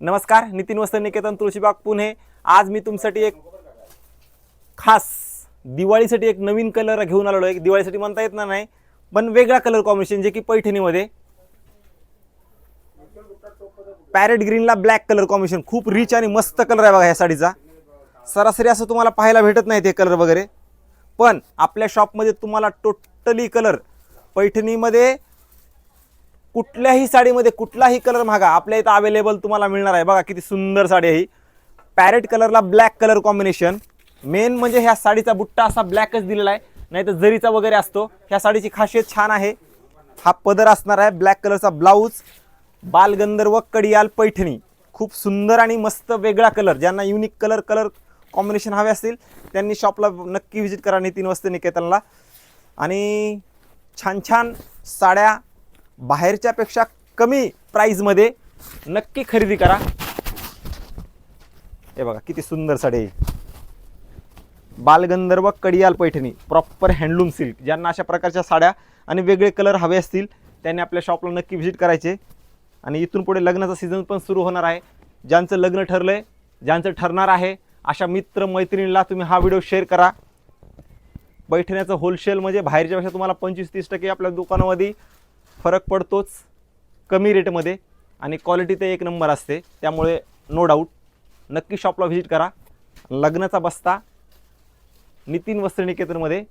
नमस्कार, नितीन वस्त्र निकेतन तुळशीबाग पुणे। आज मी तुमच्यासाठी एक खास दिवाळीसाठी एक नवीन कलर घेऊन आलेलो आहे। दिवाळीसाठी म्हणता येत नाही पण वेगळा कलर कॉम्बिनेशन जे की पैठणीमध्ये पॅरेट ग्रीनला ब्लॅक कलर कॉम्बिनेशन खूप रिच आणि मस्त कलर आहे बघा। या साडीचा सरासरी असं तुम्हाला पाहायला भेटत नाही ते कलर वगैरे, पण आपल्या शॉपमध्ये तुम्हाला टोटली कलर पैठणीमध्ये कुठल्याही साडीमध्ये कुठलाही कलर मागा आपल्या इथं अवेलेबल तुम्हाला मिळणार आहे। बघा किती सुंदर साडी आहे ही, पॅरेट कलरला ब्लॅक कलर कॉम्बिनेशन। मेन म्हणजे ह्या साडीचा बुट्टा असा ब्लॅकच दिलेला आहे, नाही तर जरीचा वगैरे असतो। ह्या साडीची खासियत छान आहे, हा पदर असणार आहे, ब्लॅक कलरचा ब्लाऊज, बालगंधर्व कडियाल पैठणी। खूप सुंदर आणि मस्त वेगळा कलर। ज्यांना युनिक कलर कॉम्बिनेशन हवे असतील त्यांनी शॉपला नक्की व्हिजिट करा नितीन वस्त्र निकेतनला। आणि छान छान साड्या बाहेरच्या पेक्षा कमी प्राइसमध्ये नक्की खरेदी करा। हे बघा किती सुंदर साडी आहे, Balgandharva Kadiyal Paithani, proper handloom silk. ज्यांना अशा प्रकारच्या साड्या आणि वेगळे कलर हवे असतील त्यांनी आपल्या शॉपला नक्की व्हिजिट करायचे। आणि इथून पुढे लग्नाचा सीझन पण सुरू होणार आहे। ज्यांचं लग्न ठरलंय, ज्यांचं ठरणार आहे, अशा मित्र मैत्रिणींना तुम्ही हा व्हिडिओ शेअर करा। पैठण्याचं होलसेल म्हणजे बाहेरच्या पेक्षा तुम्हाला 25-30% आपल्या दुकानामध्ये फरक पडतोच कमी रेटमध्ये, आणि क्वालिटी ते एक नंबर असते। त्यामुळे नो डाऊट नक्की शॉपला व्हिजिट करा। लग्नाचा बस्ता नितीन वस्त्र निकेतनमध्ये